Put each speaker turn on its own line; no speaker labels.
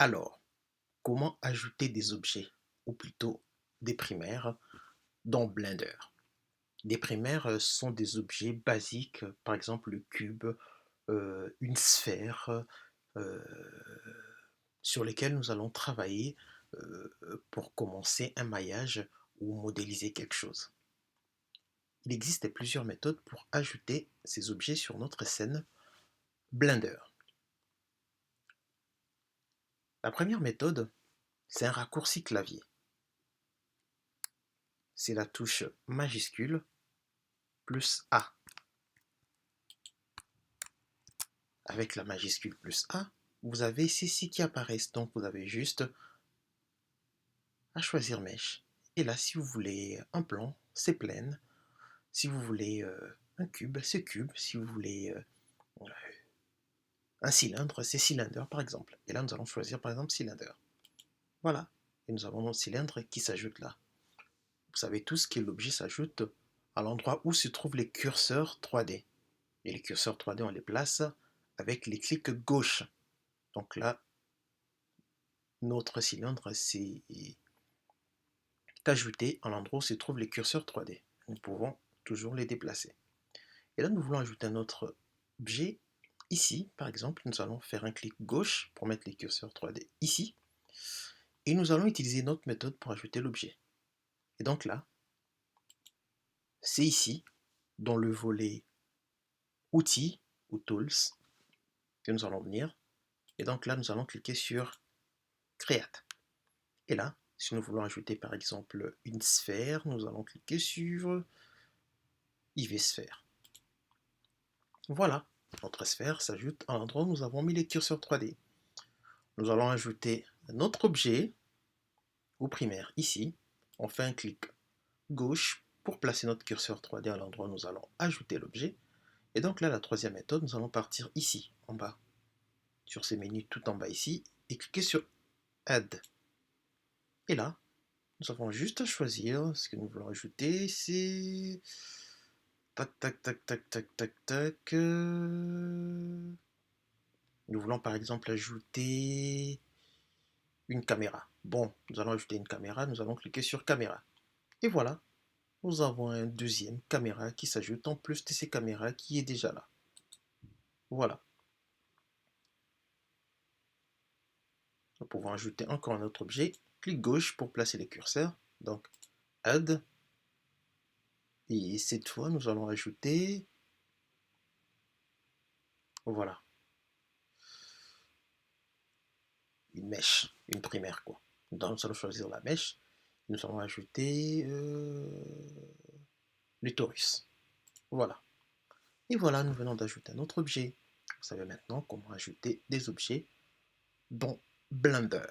Alors, comment ajouter des objets, ou plutôt des primaires, dans Blender? Des primaires sont des objets basiques, par exemple le cube, une sphère, euh, sur lesquels nous allons travailler pour commencer un maillage ou modéliser quelque chose. Il existe plusieurs méthodes pour ajouter ces objets sur notre scène Blender. La première méthode, c'est un raccourci clavier. C'est la touche majuscule plus A. Avec la majuscule plus A, vous avez ceci qui apparaissent. Donc vous avez juste à choisir Mesh. Et là, si vous voulez un plan, c'est plein. Si vous voulez un cube, c'est cube. Si vous voulez un cylindre, c'est cylindre par exemple. Et là, nous allons choisir par exemple cylindre. Voilà. Et nous avons notre cylindre qui s'ajoute là. Vous savez tous que l'objet s'ajoute à l'endroit où se trouvent les curseurs 3D. Et les curseurs 3D, on les place avec les clics gauche. Donc là, notre cylindre s'est ajouté à l'endroit où se trouvent les curseurs 3D. Nous pouvons toujours les déplacer. Et là, nous voulons ajouter un autre objet. Ici, par exemple, nous allons faire un clic gauche pour mettre les curseurs 3D ici. Et nous allons utiliser notre méthode pour ajouter l'objet. Et donc là, c'est ici, dans le volet Outils ou Tools, que nous allons venir. Et donc là, nous allons cliquer sur Create. Et là, si nous voulons ajouter par exemple une sphère, nous allons cliquer sur IV Sphère. Voilà, notre sphère s'ajoute à l'endroit où nous avons mis les curseurs 3D. Nous allons ajouter un autre objet au primaire ici. On fait un clic gauche pour placer notre curseur 3D à l'endroit où nous allons ajouter l'objet. Et donc là, la troisième méthode, nous allons partir ici, en bas, sur ces menus tout en bas ici, et cliquer sur Add. Et là, nous avons juste à choisir ce que nous voulons ajouter. C'est tac, tac, tac, tac, tac, tac, tac. Nous voulons par exemple ajouter une caméra. Bon, nous allons ajouter une caméra, nous allons cliquer sur caméra. Et voilà, nous avons un deuxième caméra qui s'ajoute en plus de ces caméras qui est déjà là. Voilà. Nous pouvons ajouter encore un autre objet. Clic gauche pour placer les curseurs. Donc, Add. Et cette fois, nous allons ajouter... Voilà. Une mèche, une primaire quoi. Donc nous allons choisir la mèche. Nous allons ajouter le torus. Voilà. Et voilà, nous venons d'ajouter un autre objet. Vous savez maintenant comment ajouter des objets dans Blender.